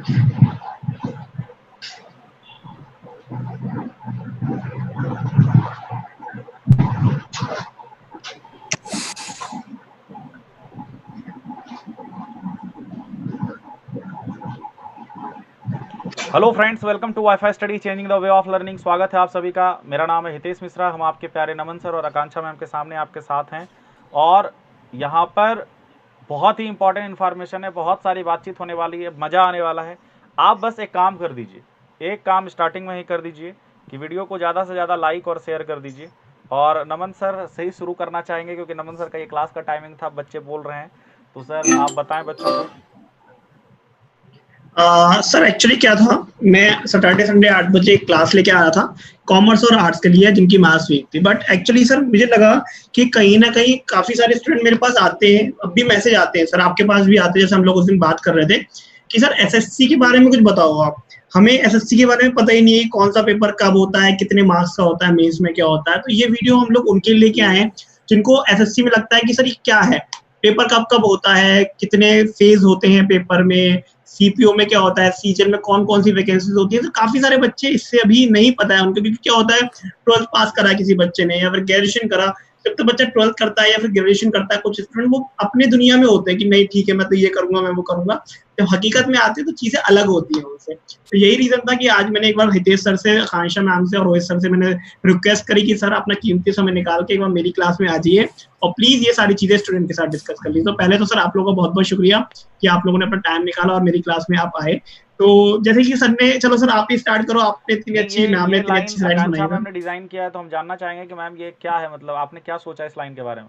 Hello friends, welcome to WiFi study changing the way of learning. स्वागत है आप सभी का। मेरा नाम है हितेश मिश्रा। हम आपके प्यारे नमन सर और आकांक्षा मैम के सामने आपके साथ हैं और यहाँ पर बहुत ही इंपॉर्टेंट इन्फॉर्मेशन है, बहुत सारी बातचीत होने वाली है, मज़ा आने वाला है। आप बस एक काम कर दीजिए, एक काम स्टार्टिंग में ही कर दीजिए कि वीडियो को ज़्यादा से ज़्यादा लाइक और शेयर कर दीजिए। और नमन सर से ही शुरू करना चाहेंगे क्योंकि नमन सर का ये क्लास का टाइमिंग था, बच्चे बोल रहे हैं। तो सर आप बताएं बच्चों को। सर एक्चुअली क्या था, मैं सैटरडे संडे 8 बजे क्लास लेके आया था कॉमर्स और आर्ट्स के लिए जिनकी मैथ्स वीक थी। बट एक्चुअली सर मुझे लगा कि कहीं ना कहीं काफी सारे स्टूडेंट मेरे पास आते हैं, अब भी मैसेज आते हैं, सर आपके पास भी आते हैं, जैसे हम लोग उस दिन बात कर रहे थे कि सर एसएससी के बारे में कुछ बताओ आप। हमें एसएससी के बारे में पता ही नहीं है कौन सा पेपर कब होता है, कितने मार्क्स का होता है, मेंस में क्या होता है। तो ये वीडियो हम लोग उनके लेके आए हैं जिनको एसएससी में लगता है कि सर ये क्या है, पेपर कब कब होता है, कितने फेज होते हैं पेपर में, सीपीओ में क्या होता है, सीजन में कौन कौन सी वैकेंसीज होती है। तो काफी सारे बच्चे इससे अभी नहीं पता है उनको, क्योंकि क्या होता है 12th पास करा किसी बच्चे ने या फिर ग्रेजुएशन करा। जब तो बच्चा 12th करता है या फिर ग्रेजुएशन करता है, कुछ स्टूडेंट वो अपने दुनिया में होते हैं कि नहीं ठीक है मैं तो ये करूंगा, मैं वो करूंगा। जब हकीकत में आते हैं तो चीजें अलग होती हैं उनसे। तो यही रीजन था कि आज मैंने एक बार हितेश सर से, आकांक्षा मैम से और रोहित सर से मैंने रिक्वेस्ट करी कि सर अपना कीमती समय निकाल के एक बार मेरी क्लास में आ जाइए और प्लीज ये सारी चीजें स्टूडेंट के साथ डिस्कस कर ली। तो पहले तो सर आप लोगों का बहुत बहुत शुक्रिया कि आप लोगों ने अपना टाइम निकाला और मेरी क्लास में आप आए। तो जैसे कि सर ने, चलो सर आप ही स्टार्ट करो, आपने इतनी अच्छी मैम ने इतनी अच्छी स्लाइड्स बनाई मैम ने डिजाइन किया है तो हम जानना चाहेंगे कि मैम ये क्या है, मतलब आपने क्या सोचा इस लाइन के बारे में।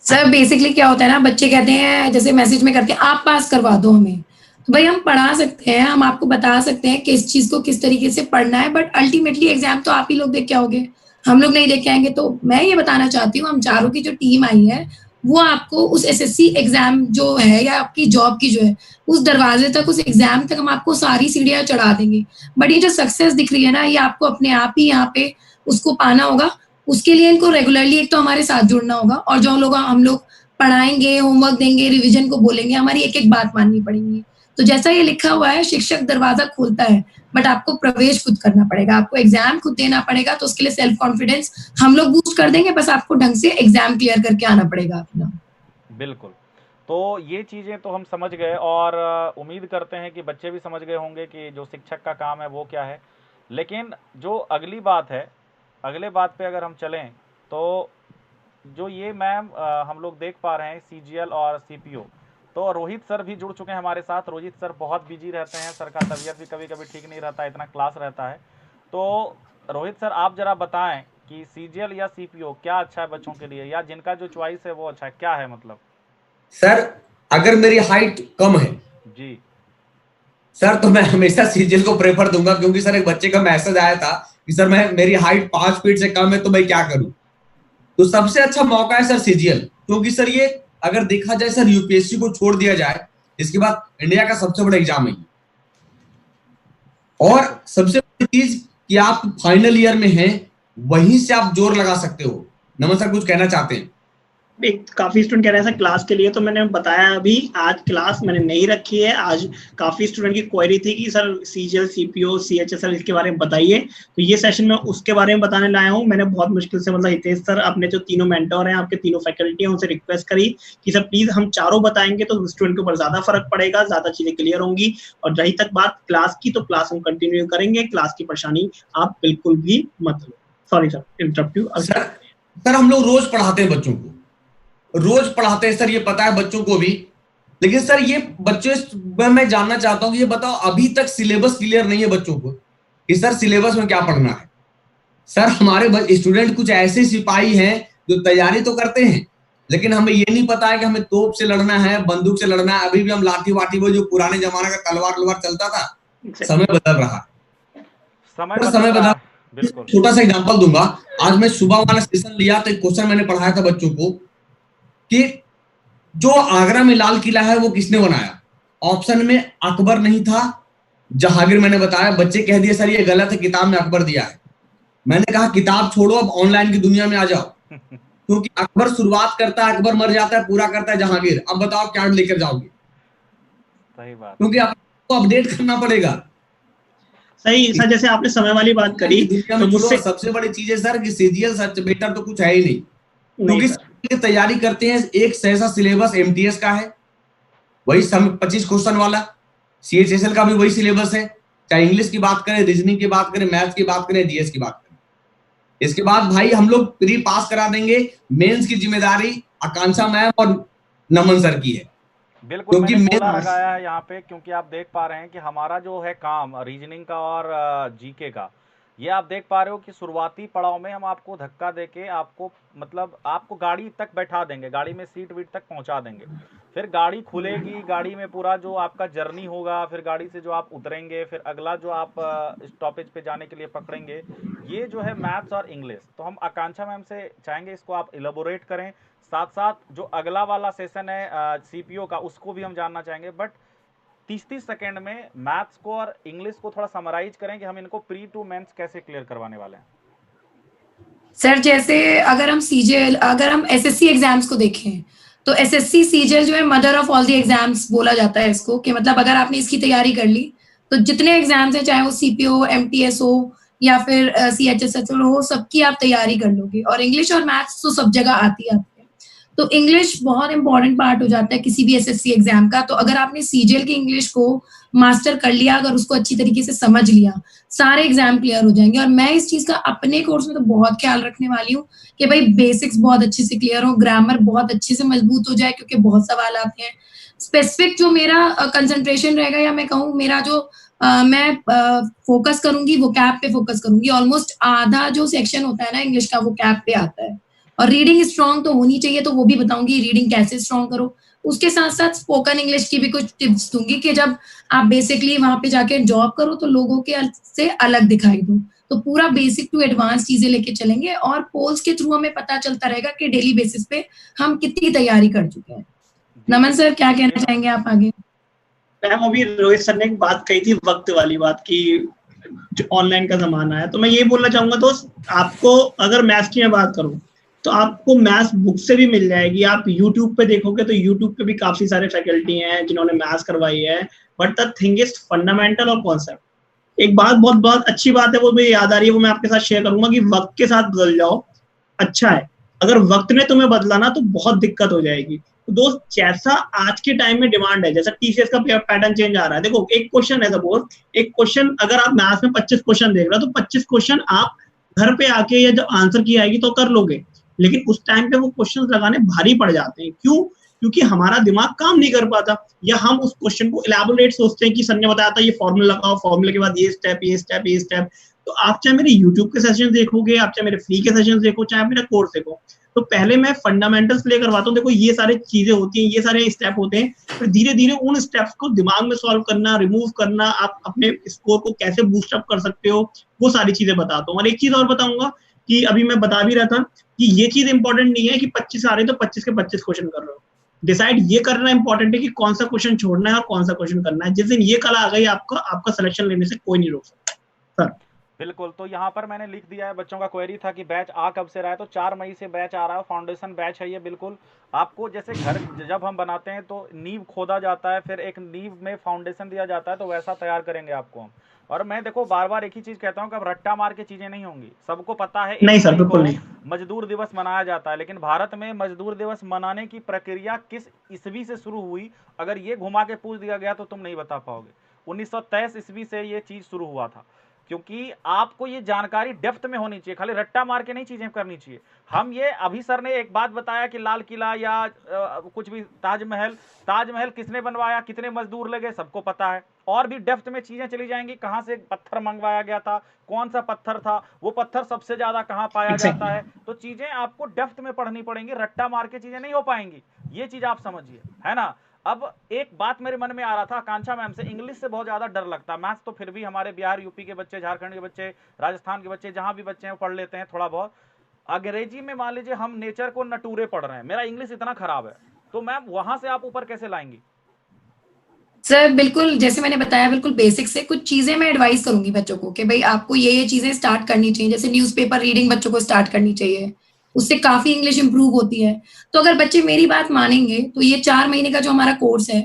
सर बेसिकली क्या होता है ना, बच्चे कहते हैं जैसे मैसेज में करते हैं आप पास करवा दो हमें, तो भाई हम पढ़ा सकते हैं, हम आपको बता सकते हैं कि इस चीज को किस तरीके से पढ़ना है, बट अल्टीमेटली एग्जाम तो आप ही लोग देख के आओगे, हम लोग नहीं देख के आएंगे। तो मैं ये बताना चाहती हूँ, हम चारों की जो टीम आई है वो आपको उस एसएससी एग्जाम जो है या आपकी जॉब की जो है उस दरवाजे तक, उस एग्जाम तक हम आपको सारी सीढ़ियां चढ़ा देंगे। बट ये जो सक्सेस दिख रही है ना, ये आपको अपने आप ही यहाँ पे उसको पाना होगा। उसके लिए इनको रेगुलरली एक तो हमारे साथ जुड़ना होगा, और जो लोग हम लोग पढ़ाएंगे, होमवर्क देंगे, रिवीजन को बोलेंगे, हमारी एक एक बात माननी पड़ेगी। तो जैसा ये लिखा हुआ है, शिक्षक दरवाजा खोलता है, बट आपको प्रवेश खुद करना पड़ेगा, आपको एग्जाम खुद देना पड़ेगा। तो उसके लिए सेल्फ कॉन्फिडेंस हम लोग बूस्ट कर देंगे, बस आपको ढंग से एग्जाम क्लियर करके आना पड़ेगा अपना। बिल्कुल। तो ये चीज़ें तो हम समझ गए और उम्मीद करते हैं कि बच्चे भी समझ गए होंगे कि जो शिक्षक का काम है वो क्या है। लेकिन जो अगली बात है, अगले बात पे अगर हम चलें तो जो ये मैम हम लोग देख पा रहे हैं सीजीएल और सीपीओ, तो रोहित सर भी जुड़ चुके हैं हमारे साथ। रोहित सर बहुत बिजी रहते हैं, सर का तबीयत भी कभी कभी ठीक नहीं रहता, इतना क्लास रहता है। तो रोहित सर आप जरा बताएं कि सीजीएल या सीपीओ क्या अच्छा है बच्चों के लिए, या जिनका जो चॉइस है वो अच्छा है, क्या है मतलब। सर अगर मेरी हाइट कम है जी सर तो मैं हमेशा सीजीएल को प्रेफर दूंगा, क्योंकि सर एक बच्चे का मैसेज आया था कि सर मेरी हाइट 5 फीट से कम है तो मैं क्या करूं। तो सबसे अच्छा मौका है सर सीजीएल, क्योंकि सर ये अगर देखा जाए सर यूपीएससी को छोड़ दिया जाए, इसके बाद इंडिया का सबसे बड़ा एग्जाम है। और सबसे बड़ी चीज कि आप फाइनल ईयर में हैं, वहीं से आप जोर लगा सकते हो। नमन सर कुछ कहना चाहते हैं। एक काफी स्टूडेंट कह रहे हैं सर क्लास के लिए, तो मैंने बताया अभी आज क्लास मैंने नहीं रखी है। आज काफी स्टूडेंट की क्वेरी थी कि सर सीजीएल सीपीओ सीएचएसएल इसके बारे में बताइए, तो ये सेशन में उसके बारे में बताने लाया हूँ। मैंने बहुत मुश्किल से, मतलब हितेश सर अपने जो तीनों मेंटोर हैं, आपके तीनों फैकल्टी हैं, उनसे रिक्वेस्ट करी कि सर प्लीज हम चारों बताएंगे तो स्टूडेंट के ऊपर ज्यादा फर्क पड़ेगा, ज्यादा चीजें क्लियर होंगी। और रही तक बात क्लास की, तो क्लास हम कंटिन्यू करेंगे, क्लास की परेशानी आप बिल्कुल भी मत लो। Sorry sir interrupt you. Sir हम लोग रोज पढ़ाते हैं बच्चों को, रोज पढ़ाते हैं सर, ये पता है बच्चों को भी। लेकिन सर ये बच्चों मैं जानना चाहता हूं कि ये बताओ अभी तक सिलेबस क्लियर नहीं है बच्चों को कि सर सिलेबस में क्या पढ़ना है। सर हमारे स्टूडेंट कुछ ऐसे सिपाही हैं जो तैयारी तो करते हैं, लेकिन हमें ये नहीं पता है कि हमें तोप से लड़ना है, बंदूक से लड़ना है। अभी भी हम लाठी वाठी, वो जो पुराने जमाने का तलवार चलता था। समय बदल रहा है, समय बदल। छोटा सा एग्जांपल दूंगा। आज मैं सुबह वाला सेशन लिया तो एक क्वेश्चन मैंने पढ़ाया था बच्चों को कि जो आगरा में लाल किला है वो किसने बनाया। ऑप्शन में अकबर नहीं था, जहांगीर मैंने बताया। बच्चे कह दिए सर ये गलत है, किताब में अकबर दिया है। मैंने कहा किताब छोड़ो, अब ऑनलाइन की दुनिया में आ जाओ, क्योंकि अकबर शुरुआत करता है, अकबर मर जाता है, पूरा करता है जहांगीर। अब बताओ क्या लेकर जाओगे। सही बात। क्योंकि को अपडेट करना पड़ेगा। सही सर, जैसे आपने समय वाली बात करी दुनिया तो में मुझसे सबसे बड़ी चीज है सर कि सीजीएल सच बेटर तो कुछ है ही नहीं, नहीं क्योंकि सर, तैयारी करते हैं एक सहसा सिलेबस एमटीएस का है, वही 25 क्वेश्चन वाला, सीएचएसएल का भी वही सिलेबस है, चाहे इंग्लिश की बात करें, रीजनिंग की बात करें, मैथ्स की बात करें, जीएस की बात करें। इसके बाद भाई हम लोग प्री पास करा देंगे, मेंस की जिम्मेदारी आकांक्षा मैम और नमन सर की है। बिल्कुल, क्योंकि मैंने कोड़ा मेन लगाया है यहाँ पे, क्योंकि आप देख पा रहे हैं कि हमारा जो है काम रीजनिंग का और जीके का, ये आप देख पा रहे हो कि शुरुआती पड़ाव में हम आपको धक्का देके आपको मतलब आपको गाड़ी तक बैठा देंगे, गाड़ी में सीट वीट तक पहुंचा देंगे, फिर गाड़ी खुलेगी, गाड़ी में पूरा जो आपका जर्नी होगा, फिर गाड़ी से जो आप उतरेंगे, फिर अगला जो आप स्टॉपेज पे जाने के लिए पकड़ेंगे, ये जो है मैथ्स और इंग्लिश। तो हम आकांक्षा मैम से चाहेंगे इसको आप इलेबोरेट करें, साथ साथ जो अगला वाला सेशन है सीपीओ का, उसको भी हम जानना चाहेंगे, बट 30-30 सेकेंड में मैथ्स को और इंग्लिश को थोड़ा समराइज करें कि हम इनको प्री टू मेंस कैसे क्लियर करवाने वाले हैं। सर जैसे अगर हम एसएससी एग्जाम्स को देखें तो एसएससी सीजीएल जो है mother of all the exams बोला जाता है इसको, कि मतलब अगर आपने इसकी तैयारी कर ली तो जितने एग्जाम्स हैं, चाहे वो सीपीओ, एमटीएस हो या फिर सीएचएसएल हो, सबकी आप तैयारी कर लोगे। और इंग्लिश और मैथ्स तो सब जगह आती है, तो इंग्लिश बहुत इंपॉर्टेंट पार्ट हो जाता है किसी भी एसएससी एग्जाम का। तो अगर आपने सीजीएल की इंग्लिश को मास्टर कर लिया, अगर उसको अच्छी तरीके से समझ लिया, सारे एग्जाम क्लियर हो जाएंगे। और मैं इस चीज का अपने कोर्स में तो बहुत ख्याल रखने वाली हूँ कि भाई बेसिक्स बहुत अच्छे से क्लियर हो, ग्रामर बहुत अच्छे से मजबूत हो जाए, क्योंकि बहुत सवाल आते हैं। स्पेसिफिक जो मेरा कंसंट्रेशन रहेगा, या मैं कहूँ मेरा जो मैं फोकस करूंगी वो कैप पे फोकस करूंगी। ऑलमोस्ट आधा जो सेक्शन होता है ना इंग्लिश का, वो कैप पे आता है। और रीडिंग स्ट्रांग तो होनी चाहिए, तो वो भी बताऊंगी रीडिंग कैसे स्ट्रांग करो। उसके साथ साथ स्पोकन इंग्लिश की भी कुछ टिप्स दूंगी कि जब आप बेसिकली वहां पे जाके जॉब करो तो लोगों के से अलग दिखाई दो। तो पूरा बेसिक टू एडवांस चीजें लेके चलेंगे, और पोल्स के थ्रू हमें पता चलता रहेगा कि डेली बेसिस पे हम कितनी तैयारी कर चुके हैं। नमन सर, क्या कहना चाहेंगे आप आगे? मैम अभी रोहित सर ने एक बात कही थी, वक्त वाली बात की जो ऑनलाइन का जमाना है, तो मैं ये बोलना चाहूंगा दोस्त, आपको अगर मैथ्स की मैं बात करूं तो आपको मैथ्स बुक से भी मिल जाएगी। आप यूट्यूब पे देखोगे तो यूट्यूब पे भी काफी सारे फैकल्टी हैं जिन्होंने मैथ्स करवाई है, but the thing is fundamental और कॉन्सेप्ट। एक बात बहुत बहुत अच्छी बात है, वो मुझे याद आ रही है, वो मैं आपके साथ शेयर करूंगा कि वक्त के साथ बदल जाओ, अच्छा है। अगर वक्त ने तुम्हें बदला ना तो बहुत दिक्कत हो जाएगी। तो दोस्त, जैसा आज के टाइम में डिमांड है, जैसा टीसीएस का पैटर्न चेंज आ रहा है, देखो एक क्वेश्चन है, सपोज एक क्वेश्चन अगर आप मैथ्स में 25 क्वेश्चन देख रहे हो तो 25 क्वेश्चन आप घर पे आके या जब आंसर की आएगी तो कर लोगे, लेकिन उस टाइम पे वो क्वेश्चन लगाने भारी पड़ जाते हैं। क्यों? क्योंकि हमारा दिमाग काम नहीं कर पाता, या हम उस क्वेश्चन को इलेबोरेट सोचते हैं कि सर ने बताया था ये फॉर्मूला लगाओ, फॉर्मूले के बाद ये स्टेप ये स्टेप ये स्टेप। तो आप चाहे मेरे यूट्यूब के सेशन देखोगे, आप चाहे मेरे फ्री के सेशन देखो, चाहे मेरा कोर्स देखो, तो पहले मैं फंडामेंटल्स प्ले करवाता हूँ। देखो ये सारे चीजें होती हैं, ये सारे स्टेप होते हैं, फिर धीरे धीरे उन स्टेप्स को दिमाग में सॉल्व करना, रिमूव करना, आप अपने स्कोर को कैसे बूस्ट अप कर सकते हो, वो सारी चीजें बताता हूँ। और एक चीज और बताऊंगा कि अभी मैं बता भी रहा था कि ये चीज इंपॉर्टेंट नहीं है कि 25 आ रहे तो 25 के 25 क्वेश्चन कर रहे हो। डिसाइड ये करना इंपॉर्टेंट है कि कौन सा क्वेश्चन छोड़ना है और कौन सा क्वेश्चन करना है। जिस दिन ये कला आ गई, आपका सिलेक्शन लेने से कोई नहीं रोक सकता। सर बिल्कुल, तो यहाँ पर मैंने लिख दिया है, बच्चों का क्वेरी था कि बैच आ कब से रहा है, तो 4 मई से बैच आ रहा है, फाउंडेशन बैच है ये। बिल्कुल आपको जैसे घर जब हम बनाते हैं तो नींव खोदा जाता है, फिर एक नींव में फाउंडेशन दिया जाता है, तो वैसा तैयार करेंगे आपको हम। और मैं देखो बार बार एक ही चीज कहता हूँ कि अब रट्टा मार के चीजें नहीं होंगी। सबको पता है 1 नहीं सर, मई बिल्कुल को नहीं। मजदूर दिवस मनाया जाता है, लेकिन भारत में मजदूर दिवस मनाने की प्रक्रिया किस ईस्वी से शुरू हुई, अगर ये घुमा के पूछ दिया गया तो तुम नहीं बता पाओगे। 1923 ईस्वी से ये चीज शुरू हुआ था, क्योंकि आपको ये जानकारी डेप्थ में होनी चाहिए, खाली रट्टा मार के नहीं चीजें करनी चाहिए। हम ये अभी सर ने एक बात बताया कि लाल किला या कुछ भी ताजमहल किसने बनवाया, कितने मजदूर लगे, सबको पता है। और भी डेप्थ में चीजें चली जाएंगी, कहां से पत्थर मंगवाया गया था, कौन सा पत्थर था, वो पत्थर सबसे ज्यादा कहां पाया जाता है। तो चीजें आपको डेप्थ में पढ़नी पड़ेंगी, रट्टा मार के चीजें नहीं हो पाएंगी, ये चीज आप समझिए, है ना। अब एक बात मेरे मन में आ रहा था, आकांक्षा मैम से, इंग्लिश से बहुत ज्यादा डर लगता है, मैथ्स तो फिर भी हमारे बिहार यूपी के बच्चे, झारखंड के बच्चे, राजस्थान के बच्चे, जहां भी बच्चे हैं पढ़ लेते हैं थोड़ा बहुत। अंग्रेजी में मान लीजिए हम नेचर को नटूरे पढ़ रहे हैं, मेरा इंग्लिश इतना खराब है, तो मैम वहां से आप ऊपर कैसे लाएंगी? सर बिल्कुल, जैसे मैंने बताया, बिल्कुल बेसिक से कुछ चीजें मैं एडवाइस करूंगी बच्चों को कि भाई आपको ये चीजें स्टार्ट करनी चाहिए। जैसे न्यूज़पेपर रीडिंग बच्चों को स्टार्ट करनी चाहिए, उससे काफी इंग्लिश इंप्रूव होती है। तो अगर बच्चे मेरी बात मानेंगे तो ये 4 महीने का जो हमारा कोर्स है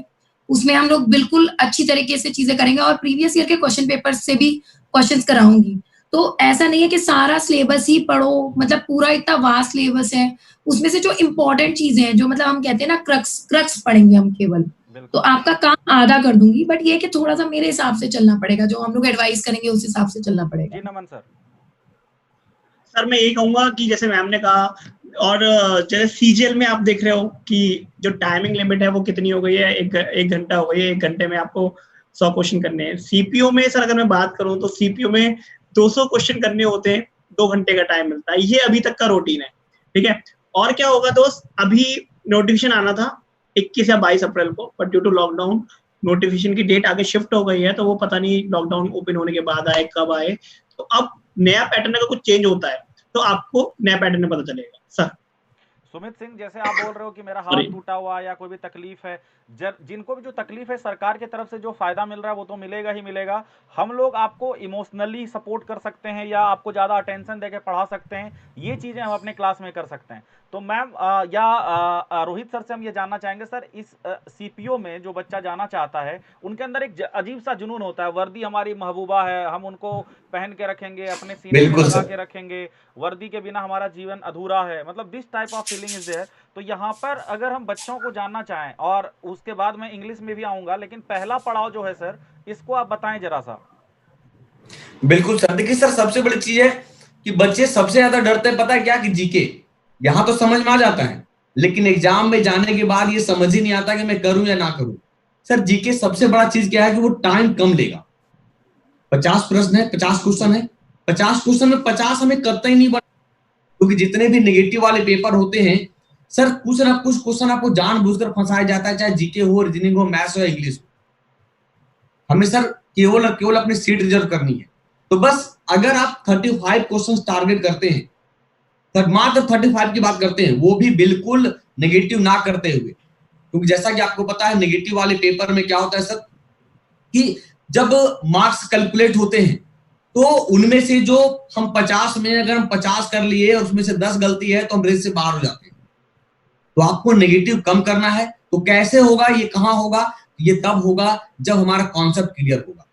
उसमें हम लोग बिल्कुल अच्छी तरीके से चीजें करेंगे और प्रीवियस ईयर के क्वेश्चन पेपर से भी क्वेश्चंस कराऊंगी। तो ऐसा नहीं है कि सारा सिलेबस ही पढ़ो, मतलब पूरा इतना वास्ट सिलेबस है, उसमें से जो इम्पोर्टेंट चीजें हैं, जो मतलब हम कहते हैं ना क्रक्स पढ़ेंगे हम केवल, तो आपका काम आधा कर दूंगी। बट ये कि थोड़ा सा मेरे हिसाब से चलना पड़ेगा, जो हम लोग एडवाइस करेंगे उस हिसाब से चलना पड़ेगा। जी नमन सर। सर मैं यही कहूंगा कि जैसे मैम ने कहा, और जैसे सीजीएल में आप देख रहे हो कि जो टाइमिंग लिमिट है वो कितनी हो गई है, एक घंटा हो गई है, 1 घंटे में आपको 100 क्वेश्चन करने हैं। सीपीओ में सर अगर मैं बात करूं तो सीपीओ में 200 क्वेश्चन करने होते हैं, 2 घंटे का टाइम मिलता है। ये अभी तक का रूटीन है, ठीक है। और क्या होगा दोस्त, अभी नोटिफिकेशन आना था 21 या 22 अप्रैल को, but due to lockdown notification की डेट आगे शिफ्ट हो गई है, तो वो पता नहीं लॉकडाउन ओपन होने के बाद आए कब आए। तो अब नया पैटर्न का कुछ चेंज होता है तो आपको नया पैटर्न में पता चलेगा सर। सुमित सिंह, जैसे आप बोल रहे हो कि मेरा हाथ टूटा हुआ या कोई भी तकलीफ है, जिनको भी जो तकलीफ है, सरकार की तरफ से जो फायदा मिल रहा है वो तो मिलेगा ही मिलेगा। हम लोग आपको इमोशनली सपोर्ट कर सकते हैं या आपको ज्यादा अटेंशन देके पढ़ा सकते हैं, ये चीजें हम अपने क्लास में कर सकते हैं। तो मैम या रोहित सर से हम ये जानना चाहेंगे सर, इस सीपीओ में जो बच्चा जाना चाहता है उनके अंदर एक अजीब सा जुनून होता है, वर्दी हमारी महबूबा है, हम उनको पहन के रखेंगे, अपने सीने पे लगा के रखेंगे, वर्दी के बिना हमारा जीवन अधूरा है, मतलब this type of feeling is there. तो यहाँ पर अगर हम बच्चों को जानना चाहें, और उसके बाद मैं इंग्लिश में भी आऊंगा, लेकिन पहला पड़ाव जो है सर, इसको आप बताएं जरा सा। बिल्कुल सर, देखिए सर, सबसे बड़ी चीज है कि बच्चे सबसे ज्यादा डरते हैं, पता है क्या, कि जीके। यहां तो समझ में आ जाता है, लेकिन एग्जाम में जाने के बाद ये समझ ही नहीं आता कि मैं करूं या ना करूं। सर जीके सबसे बड़ा चीज क्या है कि वो टाइम कम लेगा। 50 प्रश्न है, 50 क्वेश्चन है, 50 क्वेश्चन में 50 हमें करता ही नहीं पड़ता, क्योंकि जितने भी नेगेटिव वाले पेपर होते हैं सर, कुछ ना कुछ क्वेश्चन आपको जानबूझकर फंसाया जाता है, चाहे जीके हो, रीजनिंग हो, मैथ्स हो, इंग्लिश हो। हमें सर केवल और केवल अपनी सीट रिजर्व करनी है। तो बस अगर आप 35 क्वेश्चन टारगेट करते हैं, सर मात्र 35 की बात करते हैं, वो भी बिल्कुल नेगेटिव ना करते हुए, क्योंकि जैसा कि आपको पता है नेगेटिव वाले पेपर में क्या होता है सर, कि जब मार्क्स कैलकुलेट होते हैं तो उनमें से जो हम 50 में अगर हम 50 कर लिए और उसमें से 10 गलती है तो हम रेस से बाहर हो जाते हैं। तो आपको नेगेटिव कम करना है, तो कैसे होगा, ये कहां होगा, ये तब होगा जब हमारा कॉन्सेप्ट क्लियर होगा।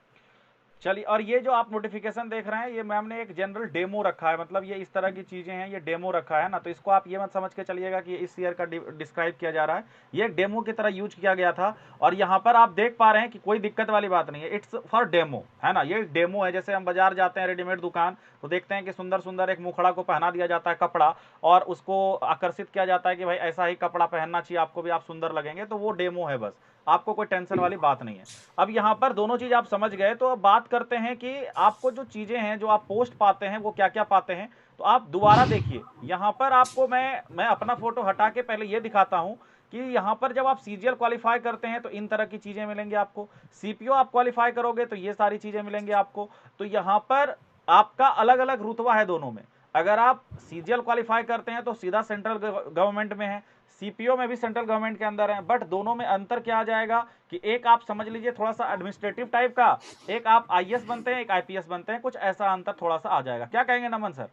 चलिए, और ये जो आप नोटिफिकेशन देख रहे हैं, ये मैम ने एक जनरल डेमो रखा है, मतलब ये इस तरह की चीजें हैं, ये डेमो रखा है ना, तो इसको आप ये मत समझ के चलिएगा कि इस ईयर का डिस्क्राइब किया जा रहा है, ये एक डेमो की तरह यूज किया गया था। और यहाँ पर आप देख पा रहे हैं कि कोई दिक्कत वाली बात नहीं है, इट्स फॉर डेमो, है ना, ये डेमो है। जैसे हम बाजार जाते हैं, रेडीमेड दुकान, तो देखते हैं कि सुंदर सुंदर एक मुखड़ा को पहना दिया जाता है कपड़ा, और उसको आकर्षित किया जाता है कि भाई ऐसा ही कपड़ा पहनना चाहिए आपको भी, आप सुंदर लगेंगे, तो वो डेमो है बस, आपको कोई टेंशन वाली बात नहीं है। अब यहाँ पर दोनों चीज आप समझ गए, तो अब बात करते हैं कि आपको जो चीजें हैं, जो आप पोस्ट पाते हैं, वो क्या क्या पाते हैं। तो आप दोबारा देखिए, यहाँ पर आपको मैं अपना फोटो हटा के पहले ये दिखाता हूँ कि यहाँ पर जब आप सीजीएल क्वालिफाई करते हैं तो इन तरह की चीजें मिलेंगी आपको, सीपीओ आप क्वालिफाई करोगे तो ये सारी चीजें मिलेंगी आपको। तो यहाँ पर आपका अलग अलग रुतबा है दोनों में। अगर आप सीजीएल क्वालिफाई करते हैं तो सीधा सेंट्रल गवर्नमेंट में है, सीपीओ में भी सेंट्रल गवर्नमेंट के अंदर है, बट दोनों में अंतर क्या आ जाएगा कि एक आप समझ लीजिए थोड़ा सा एडमिनिस्ट्रेटिव टाइप का, एक आप आईएएस बनते हैं, एक आईपीएस बनते हैं, कुछ ऐसा अंतर थोड़ा सा आ जाएगा। क्या कहेंगे नमन सर?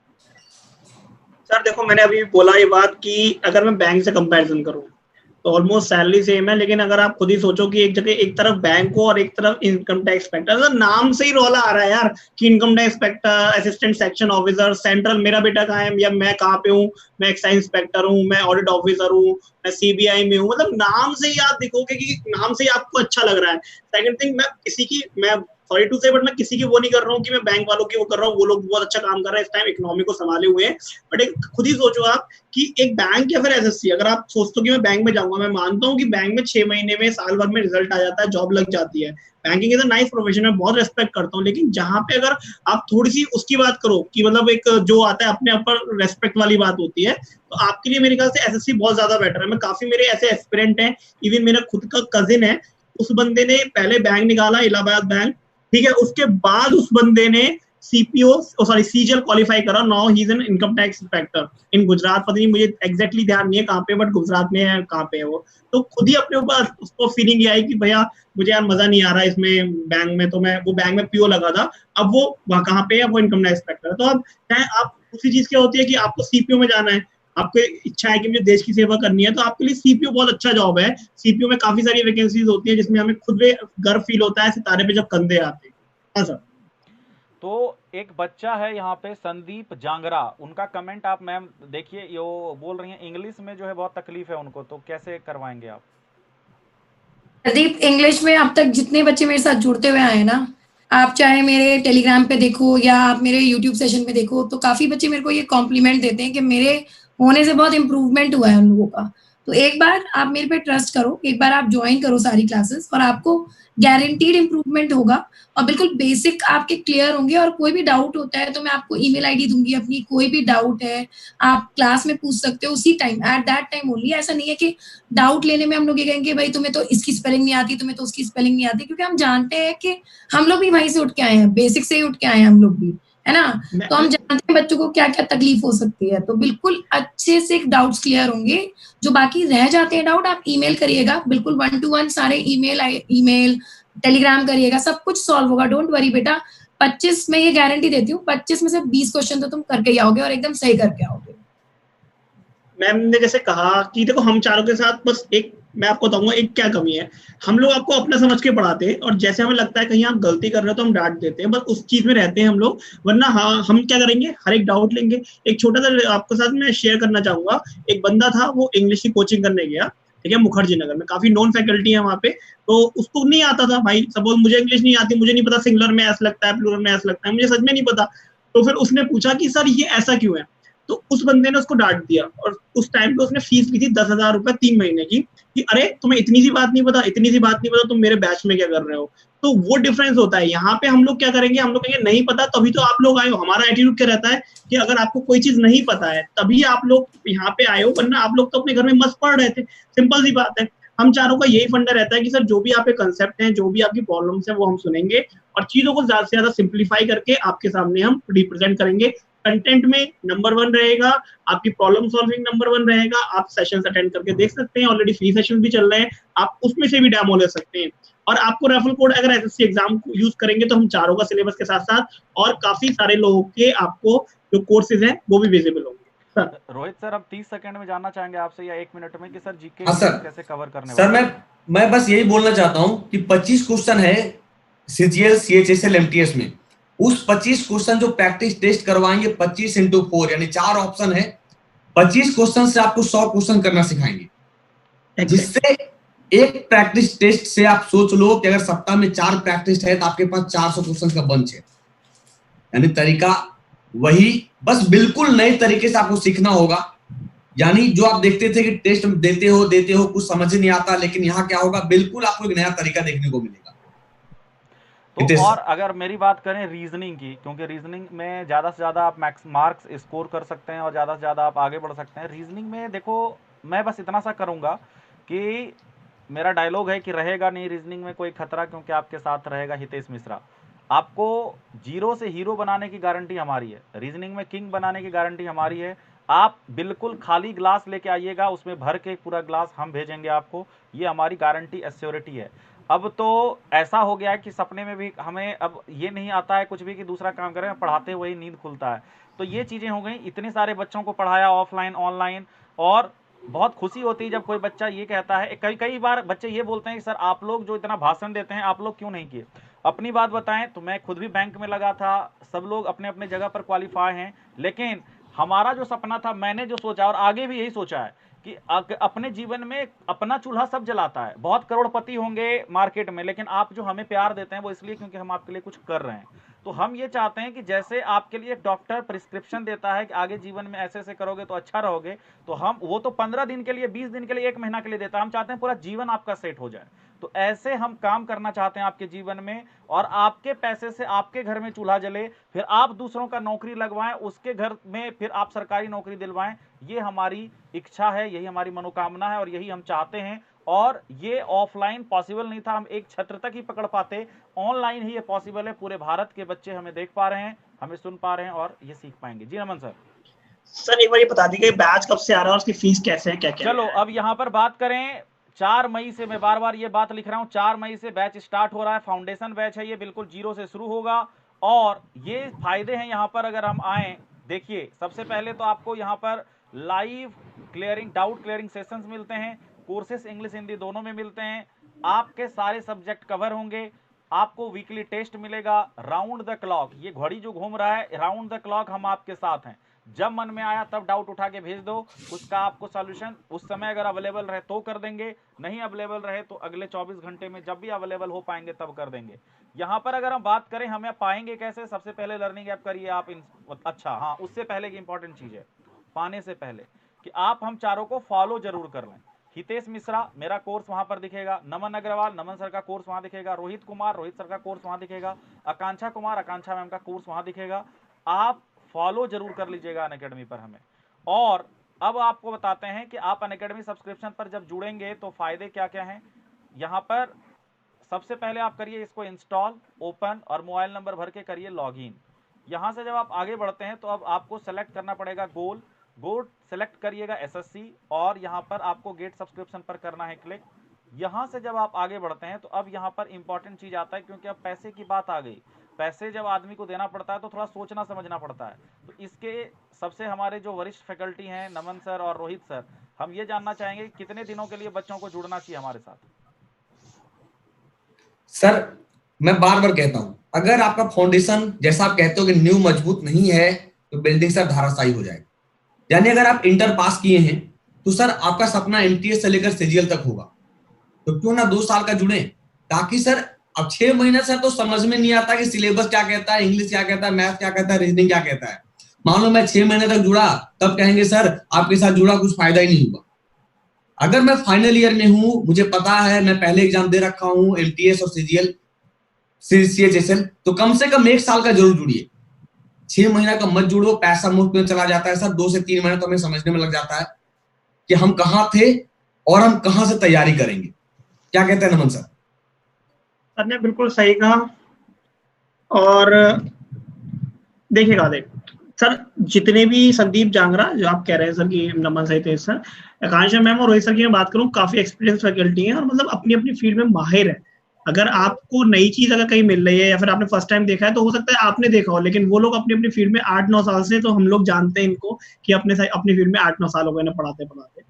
सर देखो, मैंने अभी बोला ये बात कि अगर मैं बैंक से कंपैरिजन करूं तो ऑलमोस्ट सैलरी सेम है, लेकिन अगर आप खुद ही सोचो कि एक जगह एक तरफ बैंक हो और एक तरफ इनकम टैक्स इंस्पेक्टर, तो नाम से ही रौला आ रहा है यार कि income tax inspector, assistant section officer, central मेरा बेटा कहाँ है या मैं कहाँ पे हूँ, मैं एक्साइज इंस्पेक्टर हूँ, मैं ऑडिट ऑफिसर हूँ, मैं सीबीआई में हूँ। मतलब नाम से ही आप देखोगे कि नाम से ही आपको अच्छा लग रहा है। सेकंड थिंग, मैं सॉरी टू से, बट मैं किसी की वो नहीं कर रहा हूँ कि मैं बैंक वालों की वो कर रहा हूँ, वो लोग बहुत अच्छा काम कर रहे हैं, इस टाइम इकोनॉमी को संभाले हुए हैं। बट एक खुद ही सोचो आप कि एक बैंक या फिर एसएससी, अगर आप सोचते हो कि मैं बैंक में जाऊंगा, मैं मानता हूँ कि बैंक में 6 महीने में, साल भर में रिजल्ट आ जाता है, जॉब लग जाती है। Banking is a nice profession, मैं बहुत रेस्पेक्ट करता हूँ, लेकिन जहां पे अगर आप थोड़ी सी उसकी बात करो कि मतलब एक जो आता है अपने ऊपर रेस्पेक्ट वाली बात होती है, तो आपके लिए मेरे ख्याल से एसएससी बहुत ज्यादा बेटर है। मैं काफी मेरे ऐसे एस्पिरेंट हैं, इवन मेरा खुद का कजिन है, उस बंदे ने पहले बैंक निकाला, इलाहाबाद बैंक, ठीक है, उसके बाद उस बंदे ने सीजीएल क्वालिफाई करा, now he is an income tax inspector in Gujarat, पता नहीं मुझे एग्जैक्टली ध्यान नहीं है कहाँ पे, बट गुजरात में है, कहाँ पे है वो। तो खुद ही अपने ऊपर उसको फीलिंग ये आई कि भैया मुझे यार मजा नहीं आ रहा है इसमें बैंक में, तो मैं वो बैंक में पीओ लगा था, अब वो वहाँ कहाँ पे है, वो इनकम टैक्स इंस्पेक्टर है। तो अब चाहे आप उसी चीज क्या होती है कि आपको सीपीओ में जाना है, आपको इच्छा है कि मुझे देश की सेवा करनी है, तो आपके लिए सीपीओ बहुत अच्छा जॉब है। सीपीओ में काफी सारी वैकेंसीज होती है जिसमें हमें खुद में गर्व फील होता है सितारे पे जब कंधे आते हैं। हाँ सर। तो एक बच्चा है यहाँ पे संदीप जांगरा, उनका कमेंट आप मैम देखिए, ये बोल रही हैं इंग्लिश में जो है बहुत तकलीफ है उनको, तो कैसे करवाएंगे आप? प्रदीप, इंग्लिश में अब तक जितने बच्चे मेरे साथ जुड़ते हुए आए हैं ना, आप चाहे मेरे टेलीग्राम पे देखो या आप मेरे यूट्यूब सेशन पे देखो, तो काफी बच्चे मेरे को ये कॉम्प्लीमेंट देते हैं कि मेरे होने से बहुत इंप्रूवमेंट हुआ है उन लोगों का। तो एक बार आप मेरे पे ट्रस्ट करो, एक बार आप ज्वाइन करो सारी क्लासेस और आपको गारंटीड इंप्रूवमेंट होगा और बिल्कुल बेसिक आपके क्लियर होंगे। और कोई भी डाउट होता है तो मैं आपको ईमेल आईडी दूंगी अपनी, कोई भी डाउट है आप क्लास में पूछ सकते हो उसी time, at that time only. ऐसा नहीं है कि डाउट लेने में हम लोग ये कहेंगे भाई तुम्हें तो इसकी स्पेलिंग नहीं आती, तुम्हें तो उसकी स्पेलिंग नहीं आती, क्योंकि हम जानते हैं कि हम लोग भी वहीं से उठ के आए हैं, बेसिक से ही उठ के आए हैं हम लोग भी, है ना। तो हम जानते हैं बच्चों को क्या क्या तकलीफ हो सकती है, तो बिल्कुल अच्छे से डाउट्स क्लियर होंगे। जो बाकी रह जाते हैं डाउट, आप ईमेल करिएगा, बिल्कुल 1 to 1 सारे ईमेल टेलीग्राम करिएगा, सब कुछ सॉल्व होगा, डोंट वरी बेटा। 25 में ये गारंटी देती हूँ, 25 में से 20 क्वेश्चन तो तुम करके ही आओगे और एकदम सही करके आओगे। मैम ने जैसे कहा कि देखो हम चारों के साथ बस एक, मैं आपको बताऊंगा एक क्या कमी है, हम लोग आपको अपना समझ के पढ़ाते हैं और जैसे हमें लगता है कहीं आप गलती कर रहे हो तो हम डांट देते हैं, बस उस चीज में रहते हैं हम लोग। वरना हाँ, हम क्या करेंगे, हर एक डाउट लेंगे। एक छोटा सा आपके साथ मैं शेयर करना चाहूंगा। एक बंदा था, वो इंग्लिश की कोचिंग करने गया, ठीक है, मुखर्जी नगर में, काफी नॉन फैकल्टी है वहाँ पे। तो उसको नहीं आता था भाई, सपोज मुझे इंग्लिश नहीं आती, मुझे नहीं पता सिंगुलर में एस लगता है, प्लूरल में एस लगता है, मुझे सच में नहीं पता। तो फिर उसने पूछा कि सर ये ऐसा क्यों है, तो उस बंदे ने उसको डांट दिया और उस टाइम पे उसने फीस ली थी 10,000 रुपए 3 महीने की, कि अरे तुम्हें इतनी सी बात नहीं पता, इतनी सी बात नहीं पता, तुम मेरे बैच में क्या कर रहे हो। तो वो डिफरेंस होता है। यहाँ पे हम लोग क्या करेंगे, हम लोग कहेंगे नहीं पता तभी तो आप लोग आए हो। हमारा एटीट्यूड क्या रहता है कि अगर आपको कोई चीज नहीं पता है तभी आप लोग यहाँ पे आए हो, वरना आप लोग तो अपने घर में मस्त पढ़ रहे थे। सिंपल सी बात है। हम चारों का यही फंडा रहता है कि सर जो भी आपके कंसेप्ट हैं, जो भी आपकी प्रॉब्लम्स हैं, वो हम सुनेंगे और चीजों को ज्यादा से ज्यादा सिंप्लीफाई करके आपके सामने हम रिप्रेजेंट करेंगे। कंटेंट में नंबर 1 रहेगा, आपकी प्रॉब्लम सॉल्विंग नंबर 1 रहेगा। आप सेशंस अटेंड करके देख सकते हैं, ऑलरेडी फ्री सेशंस भी चल रहे हैं, आप उसमें से भी डेमो ले सकते हैं। और आपको रेफरल कोड अगर एसएससी एग्जाम यूज करेंगे तो हम चारों का सिलेबस के साथ साथ और काफी सारे लोगों के आपको जो कोर्सेज हैं वो भी विजिबल होंगे। सर रोहित सर, अब 30 सेकंड में जानना चाहेंगे आपसे या 1 मिनट में कि सर जीके हाँ सर, कैसे कवर करने सर वाले हैं? मैं बस यही बोलना चाहता हूं कि 25 क्वेश्चन है सीजीएल सीएचएसएल एमटीएस में। उस 25 क्वेश्चन जो प्रैक्टिस टेस्ट करवाएंगे 25 into 4 यानी 4 ऑप्शन है, 25 क्वेश्चन से आपको 100 क्वेश्चन करना सिखाएंगे। जिससे एक प्रैक्टिस टेस्ट से आप सोच लो कि अगर सप्ताह में 4 प्रैक्टिस है तो आपके पास 400 क्वेश्चन का बंच है। यानी तरीका वही, बस बिल्कुल नए तरीके से आपको सीखना होगा। यानी जो आप देखते थे कि टेस्ट देते हो कुछ समझ नहीं आता, लेकिन यहाँ क्या होगा, बिल्कुल आपको एक नया तरीका देखने को मिलेगा। तो और अगर मेरी बात करें रीजनिंग की, क्योंकि रीजनिंग में ज़्यादा से ज़्यादा आप मार्क्स स्कोर कर सकते हैं और ज़्यादा से ज़्यादा आप आगे बढ़ सकते हैं रीजनिंग में। देखो, मैं बस इतना सा करूँगा कि मेरा डायलॉग है कि रहेगा नहीं रीजनिंग में कोई खतरा, क्योंकि आपके साथ रहेगा हितेश मिश्रा। आपको जीरो से हीरो बनाने की गारंटी हमारी है, रीजनिंग में किंग बनाने की गारंटी हमारी है। आप बिल्कुल खाली ग्लास लेके आइएगा, उसमें भर के पूरा ग्लास हम भेजेंगे आपको, ये हमारी गारंटी एश्योरिटी है। अब तो ऐसा हो गया है कि सपने में भी हमें अब ये नहीं आता है कुछ भी कि दूसरा काम करें, पढ़ाते हुए ही नींद खुलता है। तो ये चीज़ें हो गई, इतने सारे बच्चों को पढ़ाया ऑफलाइन ऑनलाइन, और बहुत खुशी होती है जब कोई बच्चा ये कहता है। कई बार बच्चे ये बोलते हैं कि सर आप लोग जो इतना भाषण देते हैं आप लोग क्यों नहीं किए। अपनी बात बताएं तो मैं खुद भी बैंक में लगा था, सब लोग अपने अपने जगह पर क्वालिफाई हैं, लेकिन हमारा जो सपना था, मैंने जो सोचा और आगे भी यही सोचा है कि अपने जीवन में अपना चूल्हा सब जलाता है। बहुत करोड़पति होंगे मार्केट में, लेकिन आप जो हमें प्यार देते हैं वो इसलिए क्योंकि हम आपके लिए कुछ कर रहे हैं। तो हम ये चाहते हैं कि जैसे आपके लिए एक डॉक्टर प्रिस्क्रिप्शन देता है कि आगे जीवन में ऐसे ऐसे करोगे तो अच्छा रहोगे, तो हम वो तो 15 दिन के लिए, 20 दिन के लिए, 1 महीना के लिए देता है। हम चाहते हैं पूरा जीवन आपका सेट हो जाए। तो ऐसे हम काम करना चाहते हैं आपके जीवन में, और आपके पैसे से आपके घर में चूल्हा जले, फिर आप दूसरों का नौकरी लगवाएं, उसके घर में फिर आप सरकारी नौकरी दिलवाएं। ये हमारी इच्छा है, यही हमारी मनोकामना है और यही हम चाहते हैं। और ये ऑफलाइन पॉसिबल नहीं था, हम एक छत्र तक ही पकड़ पाते, ऑनलाइन ही ये पॉसिबल है। पूरे भारत के बच्चे हमें देख पा रहे हैं, हमें सुन पा रहे हैं और ये सीख पाएंगे। जी रमन सर। सर एक बार ये बता दीजिए बैच कब से आ रहा है और उसकी फीस कैसे है, क्या क्या चलो अब यहाँ पर बात करें, 4 मई से, मैं बार बार ये बात लिख रहा हूँ, 4 मई से बैच स्टार्ट हो रहा है। फाउंडेशन बैच है, ये बिल्कुल जीरो से शुरू होगा। और ये फायदे हैं यहाँ पर, अगर हम आए, देखिए सबसे पहले तो आपको यहाँ पर live clearing doubt clearing sessions मिलते हैं, कोर्सेस इंग्लिश हिंदी दोनों में मिलते हैं, आपके सारे सब्जेक्ट कवर होंगे, आपको वीकली टेस्ट मिलेगा, राउंड द क्लॉक, ये घड़ी जो घूम रहा है राउंड द क्लॉक हम आपके साथ हैं। जब मन में आया तब डाउट उठा के भेज दो, उसका आपको सॉल्यूशन उस समय अगर अवेलेबल रहे तो कर देंगे, नहीं अवेलेबल रहे तो अगले 24 घंटे में जब भी अवेलेबल हो पाएंगे तब कर देंगे। यहाँ पर अगर हम बात करें हमें पाएंगे कैसे, सबसे पहले लर्निंग ऐप करिए आप अच्छा हाँ, उससे पहले की इंपॉर्टेंट चीज है, पाने से पहले कि आप हम चारों को फॉलो जरूर कर लें। हितेश मिश्रा मेरा कोर्स वहां पर दिखेगा, नमन अग्रवाल नमन सर का कोर्स वहां दिखेगा, रोहित कुमार रोहित सर का कोर्स वहां दिखेगा, आकांक्षा कुमार आकांक्षा मैम का कोर्स वहां दिखेगा। आप फॉलो जरूर कर लीजिएगा अनअकैडमी पर हमें। और अब आपको बताते हैं कि आप अनअकैडमी सब्सक्रिप्शन पर जब जुड़ेंगे तो फायदे क्या क्या हैं। यहाँ पर सबसे पहले आप करिए इसको इंस्टॉल, ओपन और मोबाइल नंबर भर के करिए लॉगिन। यहाँ से जब आप आगे बढ़ते हैं तो अब आपको सेलेक्ट करना पड़ेगा गोल सेलेक्ट करिएगा एसएससी, और यहाँ पर आपको गेट सब्सक्रिप्शन पर करना है क्लिक। यहाँ से जब आप आगे बढ़ते हैं तो अब यहाँ पर इंपॉर्टेंट चीज आता है, क्योंकि अब पैसे की बात आ गई। पैसे जब आदमी को देना पड़ता है तो थोड़ा सोचना समझना पड़ता है। तो इसके सबसे हमारे जो वरिष्ठ फैकल्टी हैं नमन सर और रोहित सर, हम ये जानना चाहेंगे कितने दिनों के लिए बच्चों को जुड़ना चाहिए हमारे साथ। सर मैं बार बार कहता हूं, अगर आपका फाउंडेशन जैसा आप कहते हो कि न्यू मजबूत नहीं है तो बिल्डिंग सर धाराशायी हो जाएगी। यानी अगर आप इंटर पास किए हैं तो सर आपका सपना एमटीएस से लेकर सीजीएल तक होगा, तो क्यों ना 2 साल का जुड़े, ताकि सर अब 6 महीने सर तो समझ में नहीं आता कि सिलेबस क्या कहता है, इंग्लिश क्या कहता है, मैथ क्या कहता है, रीजनिंग क्या कहता है। मान लो मैं 6 महीने तक जुड़ा, तब कहेंगे सर आपके साथ जुड़ा कुछ फायदा ही नहीं हुआ। अगर मैं फाइनल ईयर में हूं, मुझे पता है मैं पहले एग्जाम दे रखा हूं एमटीएस और सीजीएल सीएचएसएल, तो कम से कम 1 साल का जरूर जुड़िए। 6 महीना का मत जुड़ो, पैसा मुफ्त में चला जाता है सर। 2 से 3 महीने तो हमें समझने में लग जाता है कि हम कहाँ थे और हम कहाँ से तैयारी करेंगे। क्या कहते हैं नमन सर? सर ने बिल्कुल सही कहा। और देखिएगा सर, जितने भी संदीप जांगरा जो आप कह रहे हैं सर कि नमन सही थे सर, आकांक्षा मैम और रोहित सर की मैं बात करूं, काफी एक्सपीरियंस फैकल्टी हैं और मतलब अपनी अपनी फील्ड में माहिर है। अगर आपको नई चीज अगर कहीं मिल रही है या फिर आपने फर्स्ट टाइम देखा है तो हो सकता है आपने देखा हो, लेकिन वो लोग अपनी अपनी फील्ड में 8-9 साल से, तो हम लोग जानते हैं इनको कि अपनी फील्ड में 8-9 साल हो गए ना पढ़ाते पढ़ाते।